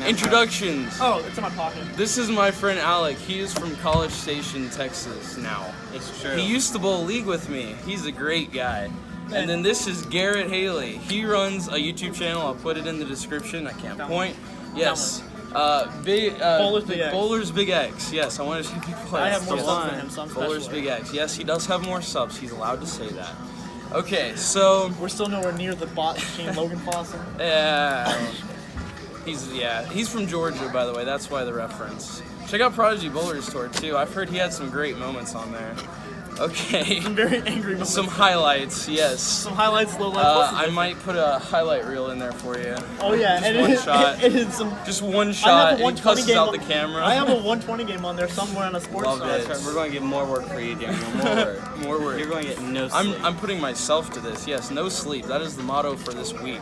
Introductions. Oh, it's in my pocket. This is my friend Alec. He is from College Station, Texas now. It's true. He used to bowl league with me. He's a great guy. And then this is Garrett Haley. He runs a YouTube channel. I'll put it in the description. I can't point. Yes. Bowlers Big X. Yes, I wanted to see people. I have more subs than him, so I'm special. Bowlers Big X. Yes, he does have more subs. He's allowed to say that. Okay, so we're still nowhere near the bot machine, Logan Fossum. Yeah. He's from Georgia, by the way. That's why the reference. Check out Prodigy Bowler's Tour too. I've heard he had some great moments on there. Okay. Some very angry moments. Some highlights, yes. Some highlights, low lights. I might put a highlight reel in there for you. Oh yeah, just one shot. Just one shot. It cusses out the camera. I have a 120 game on there somewhere on a sports Love site. it. Right. We're going to get more work for you, Daniel. More work. More work. You're going to get no sleep. I'm putting myself to this. Yes, no sleep. That is the motto for this week.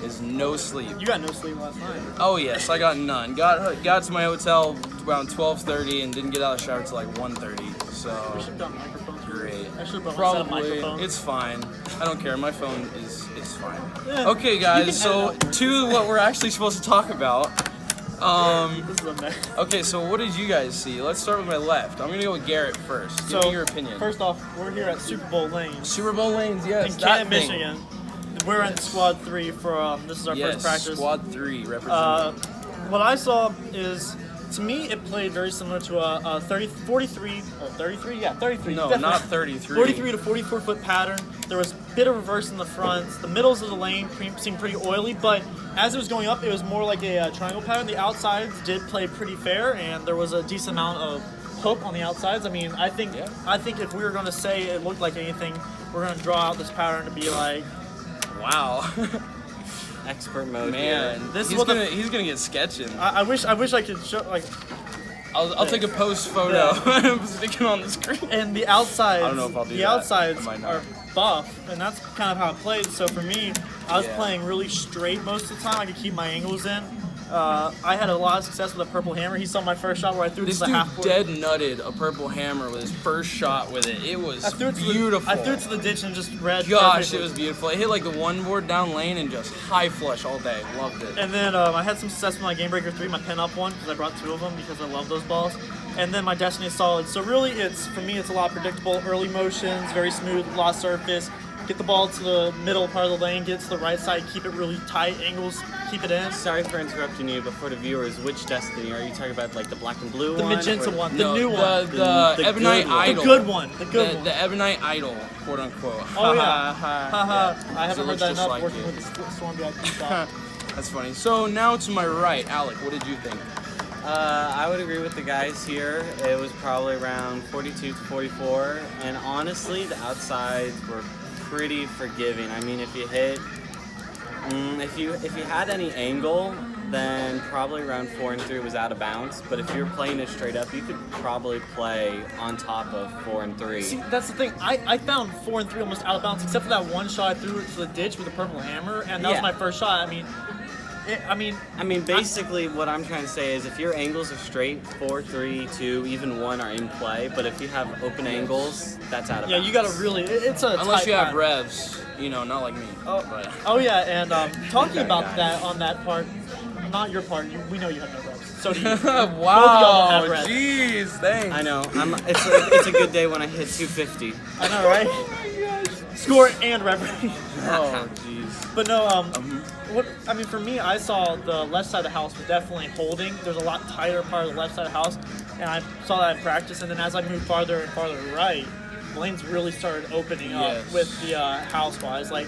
Is no sleep. You got no sleep last night. Oh yes, I got none. Got to my hotel around 12:30 and didn't get out of the shower till like 1:30. So. We should have done microphones. Great. I should have Probably. set up microphones. It's fine. I don't care. My phone is fine. Yeah. Okay, guys. So to what we're actually supposed to talk about. This is a mess. Okay, so what did you guys see? Let's start with my left. I'm gonna go with Garrett first. Give me your opinion. First off, we're here at Super Bowl Lanes. Super Bowl Lanes, yes. In Canton, Michigan. We're in Squad 3 for this is our first practice. Squad 3 representing. What I saw is, to me, it played very similar to a 33. Yeah, 33. No, definitely. not 33. 43 to 44-foot pattern. There was a bit of reverse in the front. The middles of the lane seemed pretty oily, but as it was going up, it was more like a triangle pattern. The outsides did play pretty fair, and there was a decent amount of hook on the outsides. I mean, I think if we were going to say it looked like anything, we're going to draw out this pattern to be like, wow. Expert mode. Man, this he's gonna get sketching. I wish I could show like. I'll take a post photo. I'm sticking on the screen. And the outsides. I don't know if I'll do the that. outsides I might not. are buff, and that's kind of how it played. So for me, I was playing really straight most of the time. I could keep my angles in. I had a lot of success with a purple hammer. He saw my first shot where I threw this to the half dude dead nutted a purple hammer with his first shot with it. It was beautiful. I threw it to the ditch and just read. Gosh, perfectly. it was beautiful. It hit like the one board down lane and just high flush all day. Loved it. And then I had some success with my Game Breaker 3, my pin up one, because I brought 2 of them because I love those balls. And then my Destiny is solid. So really, for me, it's a lot predictable. Early motions, very smooth, a lot of surface. Get the ball to the middle part of the lane, get to the right side, keep it really tight, angles, keep it in. Sorry for interrupting you, but for the viewers, which Destiny? Are you talking about like the black and blue The one? magenta one, the No, new one. The Ebonite Idol. The good one, the good one. The Ebonite Idol, quote unquote. Oh yeah. Haha. I haven't heard that just enough like working it. with the Storm VIP shop. That's funny. So now to my right, Alec, what did you think? I would agree with the guys here. It was probably around 42 to 44, and honestly, the outsides were pretty forgiving. I mean, if you hit, if you had any angle, then probably around 4 and 3 was out of bounds. But if you're playing it straight up, you could probably play on top of 4 and 3. See, that's the thing. I found 4 and 3 almost out of bounds, except for that one shot I threw it to the ditch with a purple hammer, and that was my first shot. I mean, basically, what I'm trying to say is if your angles are straight, 4, 3, 2, even 1 are in play. But if you have open angles, that's out of bounds. Yeah, you gotta really. It's a unless tight you have pattern. revs, not like me. Oh yeah, and talking about that on that part, not your part. We know you have no revs. So do you. Wow, jeez, thanks. I know. It's a good day when I hit 250. I know, right? Oh my gosh. Score and rev rating. Oh, jeez. But no, for me, I saw the left side of the house was definitely holding. There's a lot tighter part of the left side of the house, and I saw that in practice. And then as I moved farther and farther right, lanes really started opening up with the house-wise. Like,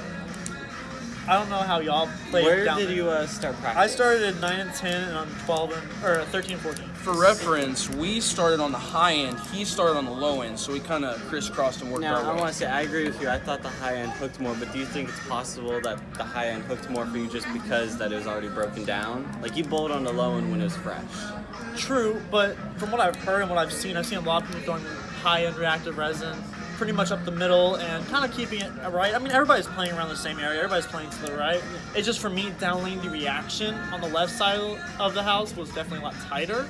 I don't know how y'all played. Where did you start practice? I started at 9 and 10, and I'm 13 and 14. For reference, we started on the high end, he started on the low end, so we kind of crisscrossed and worked our way. Now, I want to say, I agree with you. I thought the high end hooked more, but do you think it's possible that the high end hooked more for you just because that it was already broken down? Like, you bowled on the low end when it was fresh. True, but from what I've heard and what I've seen a lot of people throwing high end reactive resin pretty much up the middle and kind of keeping it right. I mean, everybody's playing around the same area. Everybody's playing to the right. It's just for me, downlane the reaction on the left side of the house was definitely a lot tighter.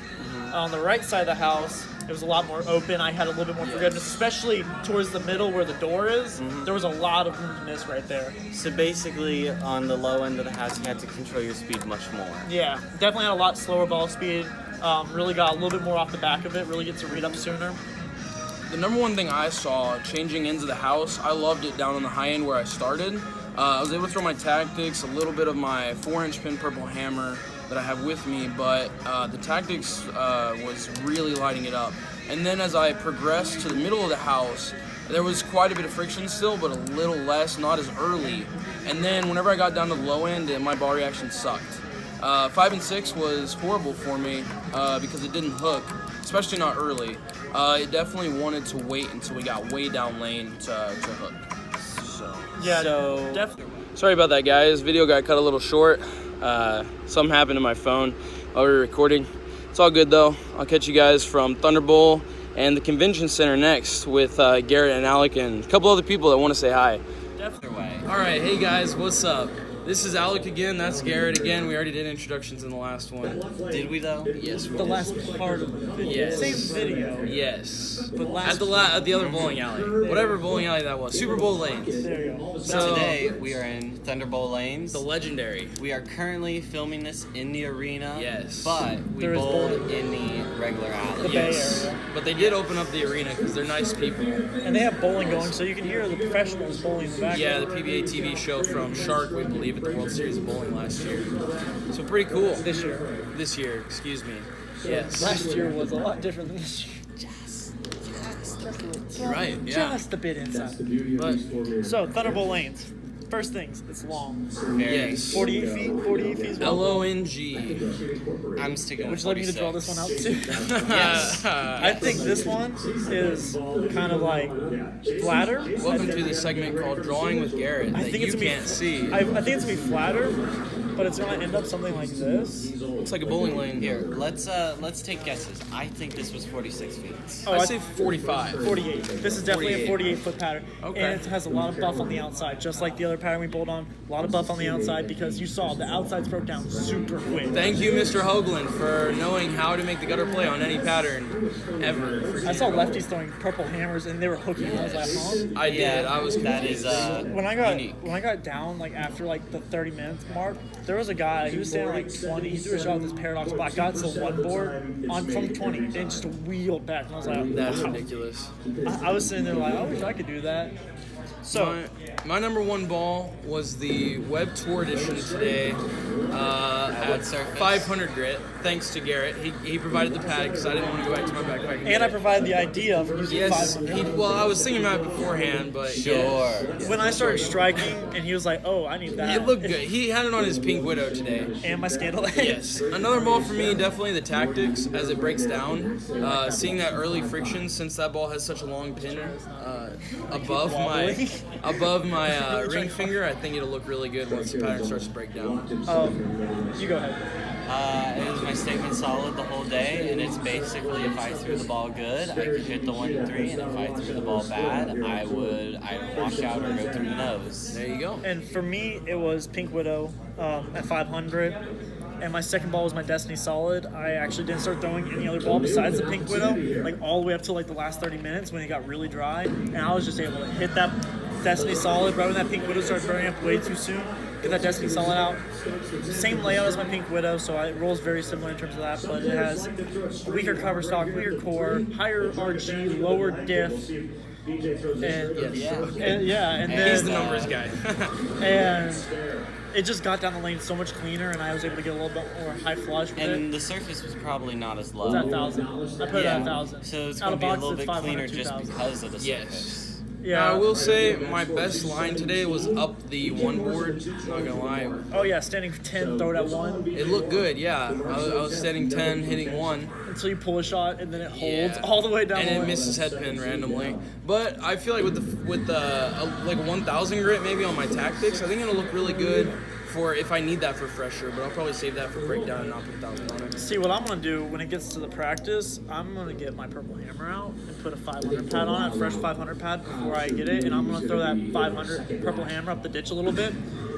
On the right side of the house, It was a lot more open. I had a little bit more forgiveness, especially towards the middle where the door is. There was a lot of room to miss right there. So basically, on the low end of the house, you had to control your speed much more. Yeah, definitely had a lot slower ball speed. Really got a little bit more off the back of it. Really get to read up sooner. The number one thing I saw changing into the house, I loved it down on the high end where I started. I was able to throw my tactics, a little bit of my 4-inch pin purple hammer that I have with me, but the tactics was really lighting it up. And then as I progressed to the middle of the house, there was quite a bit of friction still, but a little less, not as early. And then whenever I got down to the low end, my ball reaction sucked. 5 and 6 was horrible for me because it didn't hook, especially not early. It definitely wanted to wait until we got way down lane to hook. Yeah, So- definitely. Sorry about that, guys. Video got cut a little short. Something happened to my phone while we were recording. It's all good, though. I'll catch you guys from Thunderbolt and the convention center next with Garrett and Alec and a couple other people that want to say hi. Definitely. All right, hey guys, what's up? This is Alec again. That's Garrett again. We already did introductions in the last one. Did we though? Yes, we The did. last part of the video. Yes. Same video. Yes. But last At the other bowling alley. Whatever bowling alley that was. Super Bowl Lanes. There you go. So Today we are in Thunderbolt Lanes. the legendary. We are currently filming this in the arena. Yes. But we There is bowled bowling. in the regular alley. The Bay Yes. Area. But they did open up the arena because they're nice people. And they have bowling going, so you can hear the professionals bowling in the back. Yeah, the PBA TV show from Shark, we believe, at the World Series of Bowling last year. So pretty cool. This year. This year, excuse me. Yes. Last year was a lot different than this year. You're right, yeah. Just a bit inside. But So, Thunderbolt Lanes. First things, it's long. Very. yes. 48 feet? 48 feet is well. LONG. I'm sticking Would with you like me to draw 46. this one out too? Yes. I think this one is kind of like flatter. Welcome to the segment called Drawing with Garrett I that think you it's gonna be, can't see. I think it's gonna be flatter, but it's gonna end up something like this. Looks like a bowling lane. Here, let's take guesses. I think this was 46 feet. Oh, I say 45. 48. This is definitely a 48 foot pattern. Okay. And it has a lot of buff on the outside, just like the other pattern we bowled on. A lot of buff on the outside because you saw the outsides broke down super quick. Thank you, Mr. Hoagland, for knowing how to make the gutter play on any pattern ever. I saw lefties throwing purple hammers and they were hooking. I was like, huh? I did. Yeah, I was that confused. is When unique. I got down like after like the 30 minutes mark, there was a guy. He was standing like 20. He threw a shot with his paradox block. Got to the one board on from 20, then just wheeled back. And I was like, That's wow. ridiculous. I was sitting there like, I wish I could do that. So My number one ball was the Web Tour edition today at surface? 500 grit. Thanks to Garrett. He provided the pad because I didn't want to go back to my backpack. and get I it. provided the idea for using Yes, 500. well, I was thinking about it beforehand, but Sure. yeah. When I started striking, and he was like, "Oh, I need that." It looked good. He had it on his Pink Widow today. And my scandal. Yes. Another ball for me, definitely the tactics as it breaks down. Seeing that early friction, since that ball has such a long pin above wobbly. my ring finger, I think it'll look really good once the pattern starts to break down. You go ahead. It was my statement solid the whole day, and it's basically if I threw the ball good, I could hit the 1-3, and if I threw the ball bad, I would either wash out or go through the nose. There you go. And for me, it was Pink Widow at 500. And my second ball was my Destiny Solid. I actually didn't start throwing any other ball besides the Pink Widow, like all the way up to like the last 30 minutes when it got really dry. And I was just able to hit that Destiny Solid right when that Pink Widow started burning up way too soon. Get that Destiny Solid out. Same layout as my Pink Widow, so it rolls very similar in terms of that, but it has weaker cover stock, weaker core, higher RG, lower diff. And and then He's the numbers guy. and it just got down the lane so much cleaner, and I was able to get a little bit more high flush with And it. the surface was probably not as low. It was at 1,000. I put it at 1,000. So it's Out going of to be a box, little it's bit 500, cleaner just 2,000. because of the surface. Yes. Yeah. I will say my best line today was up the one board. Not gonna lie, Oh yeah, standing 10, throw it at 1 it looked good. Yeah, I was setting 10, hitting 1. until you pull a shot, and then it holds Yeah. all the way down and the it lane. misses head pin randomly. But I feel like with the like 1,000 grit maybe on my tactics, I think it'll look really good for if I need that for fresher. But I'll probably save that for breakdown and not put 1,000 on it. See, what I'm going to do when it gets to the practice, I'm going to get my purple hammer out and put a 500 pad on it, fresh 500 pad before I get it, and I'm going to throw that 500 purple hammer up the ditch a little bit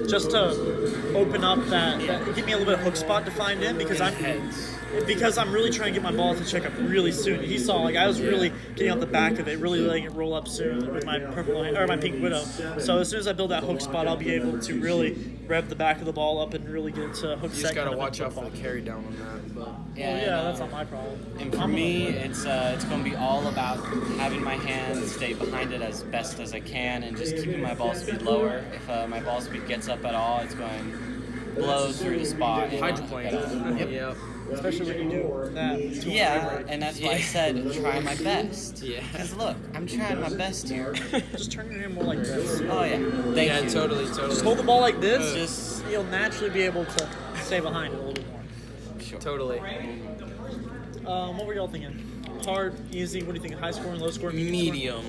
just to open up that give me a little bit of hook spot to find in because I'm really trying to get my ball to check up really soon. He saw like I was really getting out the back of it, really letting it roll up soon with my my pink widow. So as soon as I build that hook spot, I'll be able to really rev the back of the ball up and really get it to hook set. You just gotta watch out for the carry down on that. But That's not my problem. And for me, it's going to be all about having my hand stay behind it as best as I can and just keeping my ball speed lower. If my ball speed gets up at all, it's going to blow through the spot. Hydroplane. Yep. Especially when you do that. And that's why I said try my best. Yeah. Because look, I'm trying my best here. Just turn it in more like this. Oh yeah. Thank you. Totally. Just hold the ball like this. Just you'll naturally be able to stay behind it a little bit more. Sure. Totally. What were y'all thinking? Hard, easy? What do you think? High scoring, low scoring, Medium.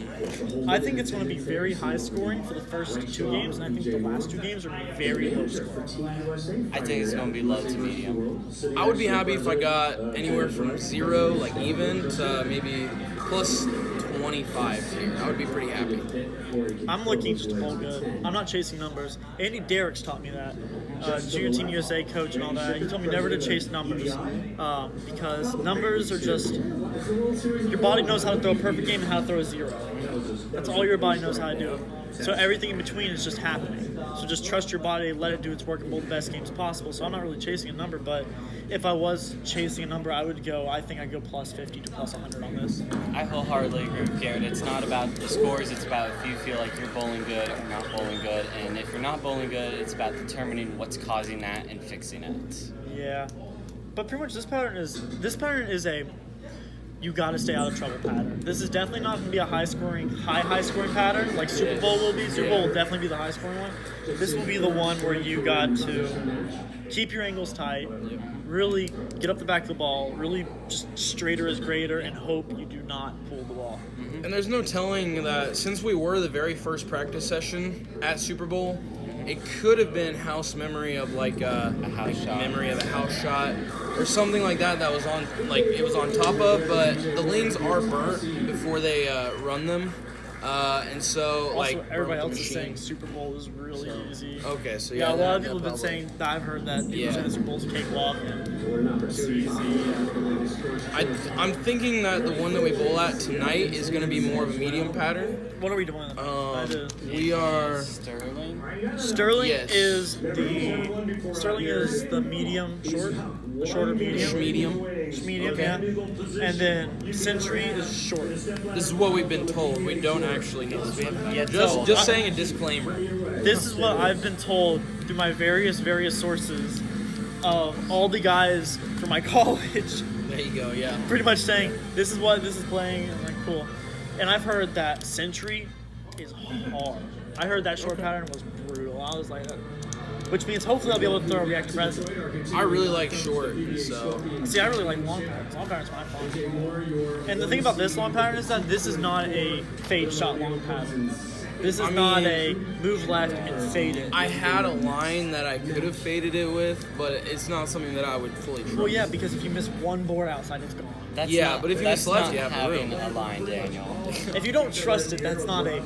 I think it's going to be very high scoring for the first 2 games, and I think the last 2 games are going to be very low scoring. I think it's going to be low to medium. I would be happy if I got anywhere from 0, like even, to maybe plus 25 here. I would be pretty happy. I'm looking just to bowl good. I'm not chasing numbers. Andy Derricks taught me that. Junior Team USA coach and all that. He told me never to chase numbers because numbers are just your body knows how to throw a perfect game and how to throw a 0. That's all your body knows how to do. So everything in between is just happening. So just trust your body, let it do its work, and bowl the best games possible. So I'm not really chasing a number, but if I was chasing a number, I think I'd go plus 50 to plus 100 on this. I wholeheartedly agree with Garrett. It's not about the scores, it's about if you feel like you're bowling good or not bowling good. And if you're not bowling good, it's about determining what's causing that and fixing it. Yeah. But pretty much this pattern is a you got to stay out of trouble pattern. This is definitely not going to be a high scoring pattern like Super Bowl will be. Super Bowl will definitely be the high scoring one. This will be the one where you got to keep your angles tight, really get up the back of the ball, really just straighter is greater, and hope you do not pull the ball. And there's no telling that since we were the very first practice session at Super Bowl, it could have been house memory of like a house shot. Memory of a house shot or something like that was on it was on top of, but the lanes are burnt before they run them. And so also, everybody else is saying Super Bowl is really easy. Okay, so a lot of people have been saying that. I've heard that people saying Super Bowl's a cakewalk and it's easy. I'm thinking that the one that we bowl at tonight is going to be more of a medium pattern. What are we doing? We are Sterling. Sterling Yes. is the medium short, the shorter medium. Medium, Okay. yeah. And then Century is short. This is what we've been told. We don't actually know. Just Just saying a disclaimer. This is what I've been told through my various sources of all the guys from my college. There you go. Yeah. Pretty much saying this is what this is playing. I'm like, cool. And I've heard that Century is hard. I heard that short pattern was brutal. I was like, which means hopefully I'll be able to throw a reactive resin. I really like short, so. See, I really like long patterns. Long patterns my fun. And the thing about this long pattern is that this is not a fade shot long pattern. This is not a move left and fade it. I had a line that I could have faded it with, but it's not something that I would fully trust. Well, yeah, because if you miss one board outside, it's gone. But if you miss left, you have having room. a line, Daniel. If you don't trust it, that's not a.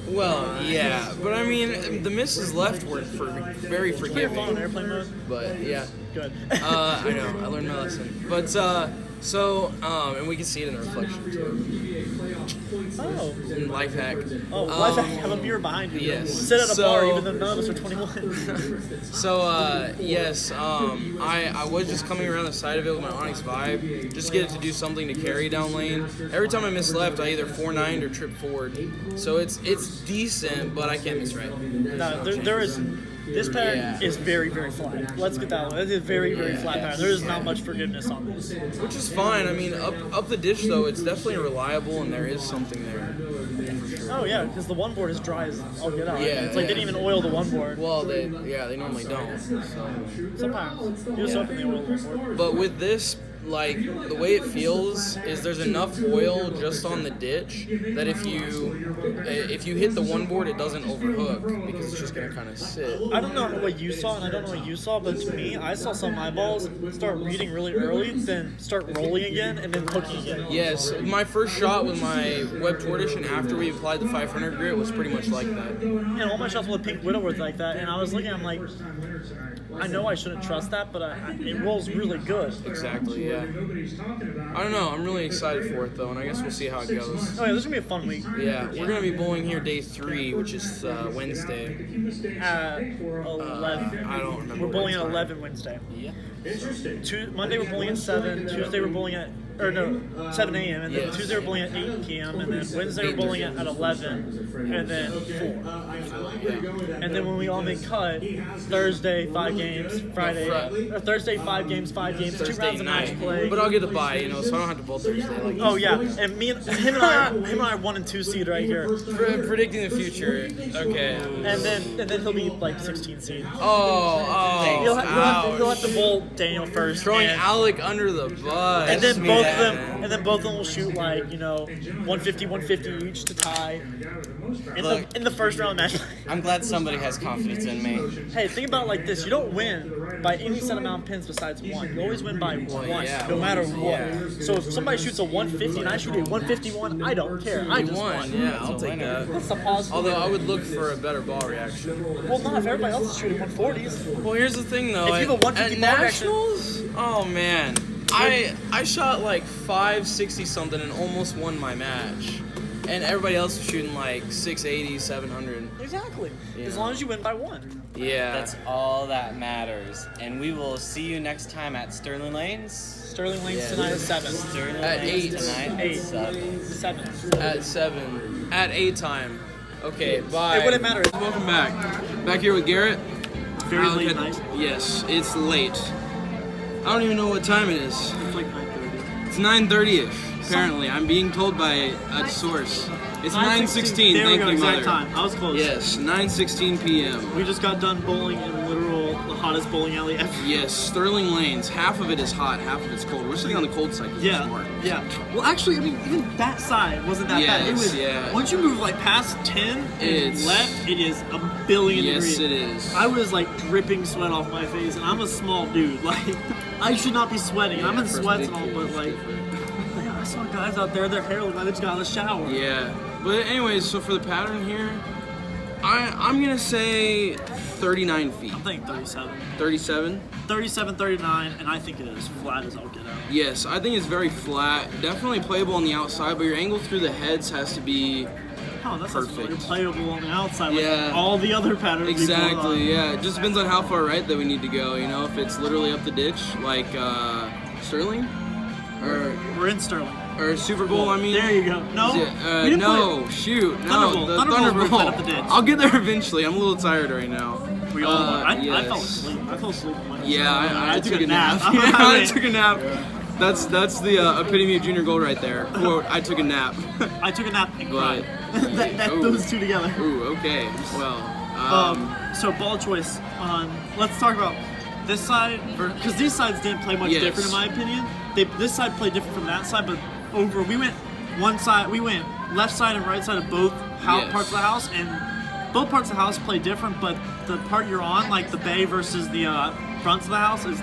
Well, yeah, but I mean, the misses left were very Put your forgiving. phone on airplane mode. But yeah, Good. I know, I learned my lesson. But and we can see it in the reflection too. Oh. Life hack. Oh, life hack. Have a mirror behind you. Yes. Sit at a bar, even though none of us are 21. So, yes, I was just coming around the side of it with my Onyx Vibe, just to get it to do something to carry down lane. Every time I miss left, I either 4-9'd or trip forward. So it's decent, but I can't miss right. No, there is. This pattern is very, very flat. Let's get that one. It is very, very flat pattern. There is not much forgiveness on this. Which is fine. I mean, up the ditch, though, it's definitely reliable, and there is something there. Oh, yeah, because the one board is dry as all get out. Yeah, It's like they didn't even oil the one board. Well, they normally don't. So. Sometimes. You just open the oil the one board. But with this, like the way it feels is there's enough oil just on the ditch that if you hit the one board, it doesn't overhook because it's just gonna kind of sit. I don't know what you saw, and I don't know what you saw, but to me, I saw some eyeballs start reading really early, then start rolling again, and then hooking again. Yes, my first shot with my web tortoise, and after we applied the 500 grit, was pretty much like that. And all my shots with Pink Widow were like that, and I was looking, I'm like, I know I shouldn't trust that, but it rolls really good. Exactly, yeah. I don't know, I'm really excited for it though, and I guess we'll see how it goes. Oh yeah, this is gonna be a fun week. Yeah, we're gonna be bowling here day 3, which is Wednesday. At 11. I don't remember. We're bowling what at time. 11 Wednesday. Yeah. Monday we're bowling at 7. Tuesday we're bowling at 7 a.m. and then Yes. Tuesday we're bowling at 8 p.m. and then Wednesday we're bowling at 11 and then 4. And then when we all make cut, Thursday 5 games, Friday or Thursday 5 games, 5 games, 2 rounds of match play. But I'll get the bye, you know, so I don't have to bowl Thursday. Like Oh yeah, and him and I are 1 and 2 seed right here. predicting the future. Okay. And then he'll be like 16 seed. Oh, He'll have to bowl Daniel first. Throwing and- Alec under the bus. And then both of them will shoot like 150, 150 each to tie in the first round match. I'm glad somebody has confidence in me. Hey, think about it like this: you don't win by any set amount of pins besides 1. You always win by 1, yeah. no matter what. Yeah. So if somebody shoots a 150 and I shoot a 151, I don't care. I just won. Yeah, I'll take that. That's the positive. Although I would look for a better ball reaction. Well, not if everybody else is shooting 140s. Well, here's the thing though. If you have a 150 at ball reaction- nationals, oh man, I shot like 560 something and almost won my match, and everybody else was shooting like 680, 700. Exactly. Yeah. As long as you win by 1. Yeah. That's all that matters. And we will see you next time at Sterling Lanes. Sterling Lanes Yeah. tonight at 7. Sterling At Lanes 8. tonight 8. at 7. 7. At 7. At 8 time. Okay, bye. It wouldn't matter. Welcome back. Back here with Garrett. Very Alec late had- night. Yes, it's late. I don't even know what time it is. It's like 9:30. It's 9:30ish. Apparently, I'm being told by a source. It's 9:16. There we Thank go, you, exact mother. time. I was close. Yes, 9:16 p.m. We just got done bowling in the hottest bowling alley ever. Yes, Sterling Lanes. Half of it is hot, half of it's cold. We're sitting on the cold side. 'Cause it's smart. Yeah. Well, actually, I mean, even that side wasn't that bad. It Yes, was. yeah. Once you move like past 10 and It's- left, it is a billion Yes, degrees. it is. I was like dripping sweat off my face, and I'm a small dude. Like, I should not be sweating. I'm in for sweats big and all, kids, but like, different. man, I saw guys out there, their hair looked like they just got out of the shower. Yeah. But anyways, so for the pattern here, I'm gonna say 39 feet. I'm thinking 37. 37? 37, 39, and I think it is flat as I'll get out. Yes, I think it's very flat. Definitely playable on the outside, but your angle through the heads has to be Oh, that's Perfect. really playable on the outside, like Yeah. all the other patterns. we bowled on. exactly. Yeah, it just depends on how far right that we need to go. You know, if it's literally up the ditch, like Sterling, We're in Sterling. or Super Bowl. I mean, There you go. No, Is it, we didn't no, play- shoot, no, Thunderbolt. the Thunderbolt were Thunderbolt. right up the ditch. I'll get there eventually. I'm a little tired right now. We all are. I yes. fell asleep. I fell asleep. On my Yeah, I took a nap. Yeah, I took a nap. That's the epitome of junior gold right there. Quote: I took a nap. I took a nap and But- cried. Ooh. Those two together. Ooh, okay. Well, So ball choice on. Let's talk about this side because these sides didn't play much Yes. different in my opinion. This side played different from that side, but we went one side. We went left side and right side of both Yes. parts of the house, and both parts of the house play different. But the part you're on, like the bay versus the fronts of the house, is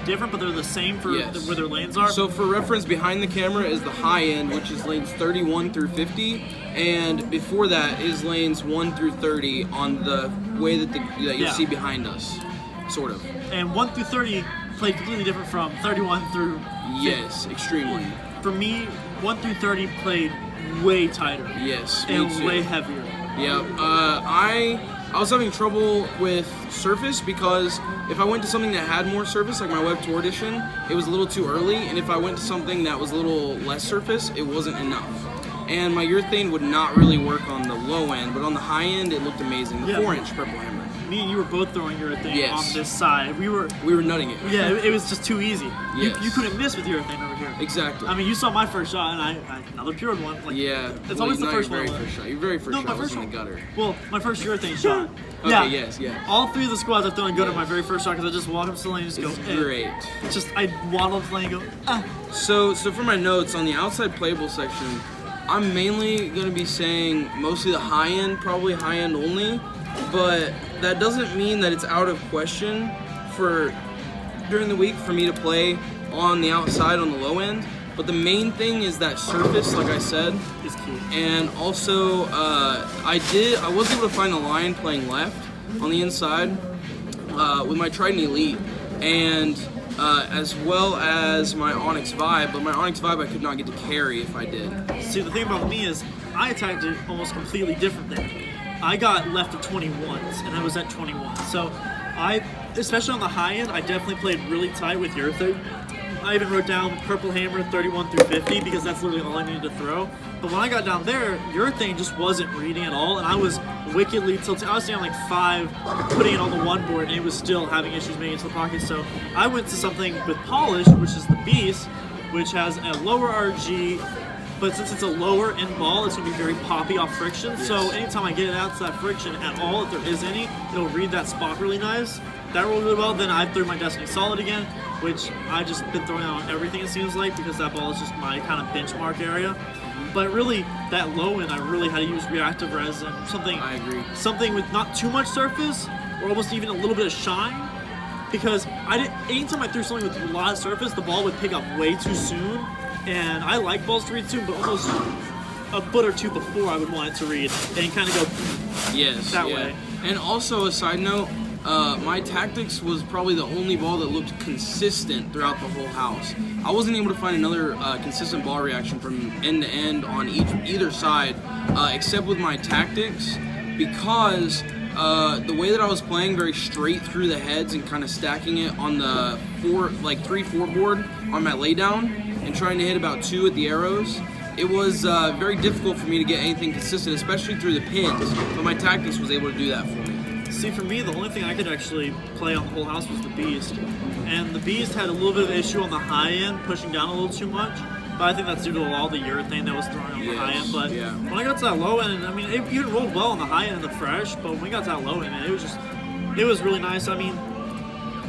different, but they're the same for Yes. where their lanes are. so for reference, behind the camera is the high end, which is lanes 31 through 50, and before that is lanes 1 through 30 on the way that you'll Yeah. see behind us, sort of. And 1 through 30 played completely different from 31 through 50. Yes, extremely. For me, 1 through 30 played way tighter Yes, me and too. way heavier. Yeah, I was having trouble with surface because if I went to something that had more surface, like my Web Tour Edition, it was a little too early, and if I went to something that was a little less surface, it wasn't enough. and my urethane would not really work on the low end, but on the high end, it looked amazing. The 4-inch purple hammer. Me and you were both throwing urethane on this side. We were nutting it. Yeah, it was just too easy. Yes. You couldn't miss with urethane over here. Exactly. I mean, you saw my first shot, and I another pured one. Like, yeah. It's always the first one. Your very first shot was in the gutter. Well, my first urethane shot. Okay, yeah. yes. All 3 of the squads I've thrown good at my very first shot because I just walk up to the lane and just go. Great. It's just I waddle up to the lane and go. Ah. So for my notes on the outside playable section, I'm mainly going to be saying mostly the high end, probably high end only, but that doesn't mean that it's out of question for during the week for me to play on the outside on the low end. But the main thing is that surface, like I said, is key. And also I was able to find a line playing left on the inside with my Trident Elite, and as well as my Onyx Vibe, but my Onyx Vibe I could not get to carry if I did. See, the thing about me is I attacked it almost completely different there. I got left of 21s, and I was at 21. So especially on the high end, I definitely played really tight with urethane. I even wrote down Purple Hammer 31 through 50 because that's literally all I needed to throw. But when I got down there, urethane just wasn't reading at all, and I was wickedly tilted. I was down like 5, putting it on the one board, and it was still having issues making it to the pocket. So I went to something with Polish, which is the Beast, which has a lower RG, but since it's a lower end ball, it's going to be very poppy off friction. Yes. So anytime I get it out to that friction at all, if there is any, it'll read that spot really nice. That rolled really well. Then I threw my Destiny Solid again, which I've just been throwing out on everything, it seems like, because that ball is just my kind of benchmark area. But really, that low end, I really had to use reactive resin, something. I agree. Something with not too much surface, or almost even a little bit of shine, because anytime I threw something with a lot of surface, the ball would pick up way too soon. And I like balls to read soon, but almost a foot or two before I would want it to read, and kind of go that way. And also, a side note, my Tactics was probably the only ball that looked consistent throughout the whole house. I wasn't able to find another consistent ball reaction from end to end on either side, except with my Tactics, because the way that I was playing very straight through the heads and kind of stacking it on the 3-4 board on my laydown and trying to hit about 2 at the arrows, it was very difficult for me to get anything consistent, especially through the pins, but my Tactics was able to do that for me. See, for me, the only thing I could actually play on the whole house was the Beast. And the Beast had a little bit of issue on the high end, pushing down a little too much. But I think that's due to all the urethane that was thrown on the high end. But when I got to that low end, I mean, it even rolled well on the high end and the fresh, but when we got to that low end, man, it was really nice. I mean,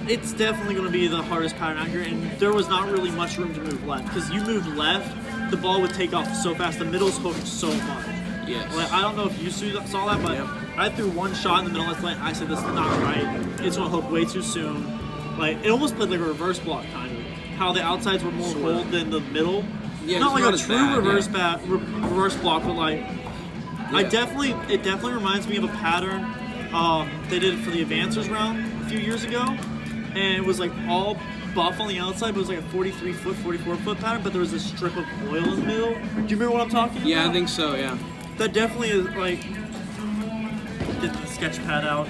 it's definitely going to be the hardest pattern out here, and there was not really much room to move left. Because you moved left, the ball would take off so fast. The middle's hooked so much. Yes. Like, I don't know if you saw that, but I threw one shot in the middle of the lane. I said, this is not right. It's going to hook way too soon. Like, it almost played like a reverse block, kind of. How the outsides were more cold than the middle. Yeah, not like a true reverse block, but like, it definitely reminds me of a pattern they did for the Advancers round a few years ago. And it was like all buff on the outside, but it was like a 43-foot, 44-foot pattern, but there was a strip of oil in the middle. Do you remember what I'm talking about? Yeah, I think so, yeah. That definitely is like, get the sketch pad out.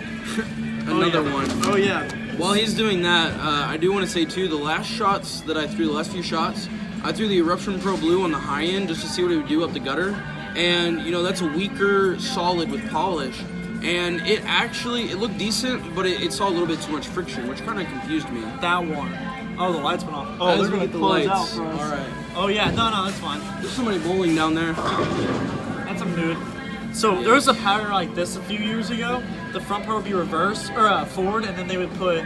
Another one. Oh yeah. While he's doing that, I do want to say too, the last few shots, I threw the Eruption Pro Blue on the high end just to see what it would do up the gutter. And you know, that's a weaker solid with polish. And it looked decent, but it saw a little bit too much friction, which kind of confused me. That one. Oh, the lights went off. Oh, they're going to close out for us. All right. Oh yeah, no, that's fine. There's somebody bowling down there. That's a mood. So there was a pattern like this a few years ago. The front part would be reverse or forward, and then they would put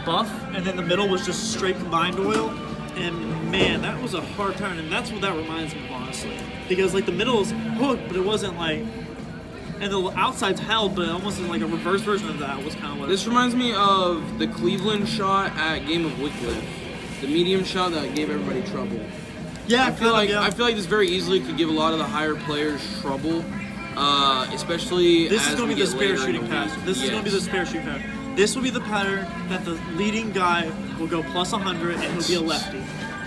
buff, and then the middle was just straight combined oil. And man, that was a hard pattern, and that's what that reminds me of, honestly. Because like the middle is hooked, but it wasn't like, and the outside's held, but almost like a reverse version of that was kind of what. This reminds me of the Cleveland shot at Game of Wycliffe, the medium shot that gave everybody trouble. Yeah, I feel like this very easily could give a lot of the higher players trouble, especially. This is going to be the spare shooting pattern. This is going to be the spare shooting pattern. This will be the pattern that the leading guy will go plus 100 and he'll be a lefty.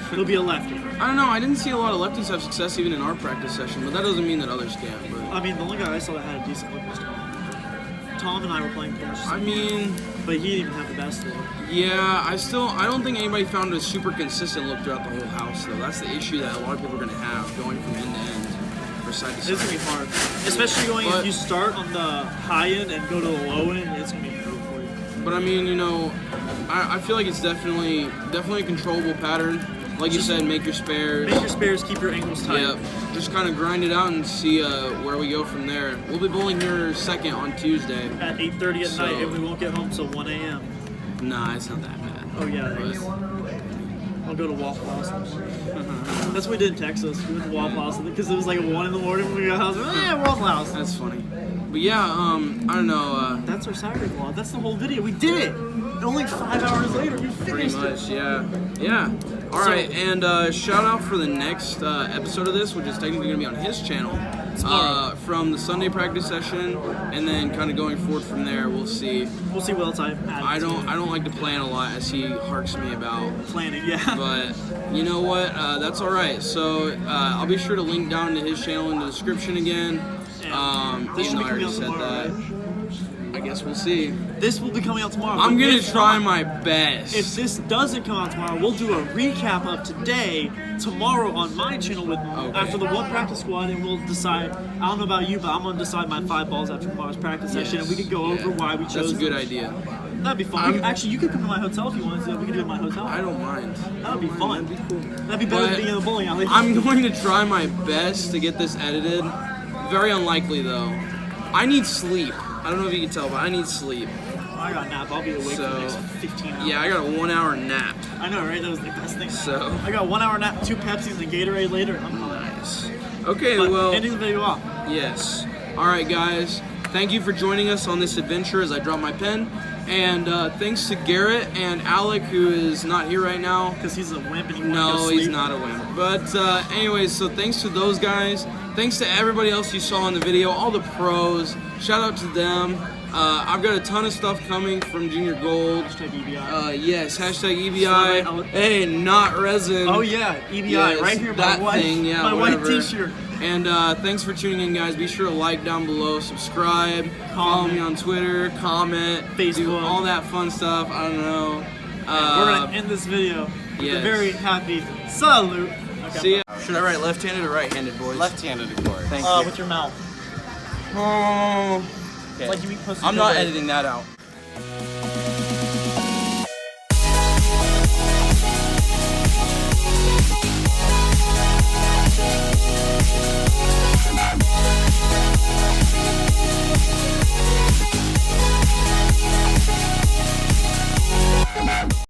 He'll be a lefty. I don't know. I didn't see a lot of lefties have success even in our practice session, but that doesn't mean that others can't. But I mean, the only guy I saw that had a decent look was Tom. Tom and I were playing pretty much the same. But he didn't even have the best look. Yeah, I don't think anybody found a super consistent look throughout the whole house, though. That's the issue that a lot of people are going to have going from end to end for for side to It's side. gonna be hard, especially if you start on the high end and go to the low end. It's gonna be brutal for you. But I mean, you know, I feel like it's definitely a controllable pattern. Like you said, make your spares. Make your spares, keep your ankles tight. Yep. Just kind of grind it out and see where we go from there. We'll be bowling here second on Tuesday. At 8:30 at night, and we won't get home till 1 a.m. Nah, it's not that bad. Oh yeah. I'll go to Waffle House. That's what we did in Texas. We went to Waffle House because it was like 1 in the morning when we got home. Waffle House. That's funny. But yeah, I don't know. That's our Saturday vlog. That's the whole video. We did it. And only 5 hours later, we finished Pretty much, yeah. All right, and shout out for the next episode of this, which is technically going to be on his channel. From the Sunday practice session, and then kind of going forward from there, we'll see. We'll see what else I add. I don't like to plan a lot, as he harks me about. Planning, yeah. But you know what? That's all right. So I'll be sure to link down to his channel in the description again. This Even though should be I already coming out said tomorrow, that. right? I guess we'll see. This will be coming out tomorrow. I'm but gonna if try not, my best. If this doesn't come out tomorrow, we'll do a recap of today tomorrow on my channel with after the one practice squad, and we'll decide. I don't know about you, but I'm gonna decide my 5 balls after tomorrow's practice session, and we can go over why we chose. That's a good them. idea. That'd be fun. Actually, you could come to my hotel if you wanted to. We could do it in my hotel. I don't mind. That'd be fun. That'd be cool. That'd be better than being in the bowling alley. I'm going to try my best to get this edited. Very unlikely though. I need sleep. I don't know if you can tell, but I need sleep. I got a nap. I'll be awake for the next 15 hours. Yeah, I got a 1 hour nap. I know, right? That was the best thing. So I got a 1 hour nap, 2 Pepsis, and a Gatorade later. I'm fine. nice. Okay, But well, ending the video off. yes. All right, guys. Thank you for joining us on this adventure as I drop my pen. And thanks to Garrett and Alec, who is not here right now. Because he's a wimp and he wants to go No, sleep. he's not a wimp. But anyways, so thanks to those guys. Thanks to everybody else you saw in the video, all the pros. Shout out to them. I've got a ton of stuff coming from Junior Gold. Hashtag EBI. Yes, hashtag EBI. Hey, not resin. Oh yeah, EBI, Yes, right here, that my white, thing, yeah, my whatever. white t-shirt. And thanks for tuning in, guys. Be sure to like down below, subscribe, follow me on Twitter, comment, Facebook, do all that fun stuff. I don't know. We're gonna end this video with a yes. very happy salute. Okay. See ya. Should I write left-handed or right-handed, boys? Left-handed, of course. Thank you. With your mouth. Oh. Like you eat pussy. I'm not editing that out.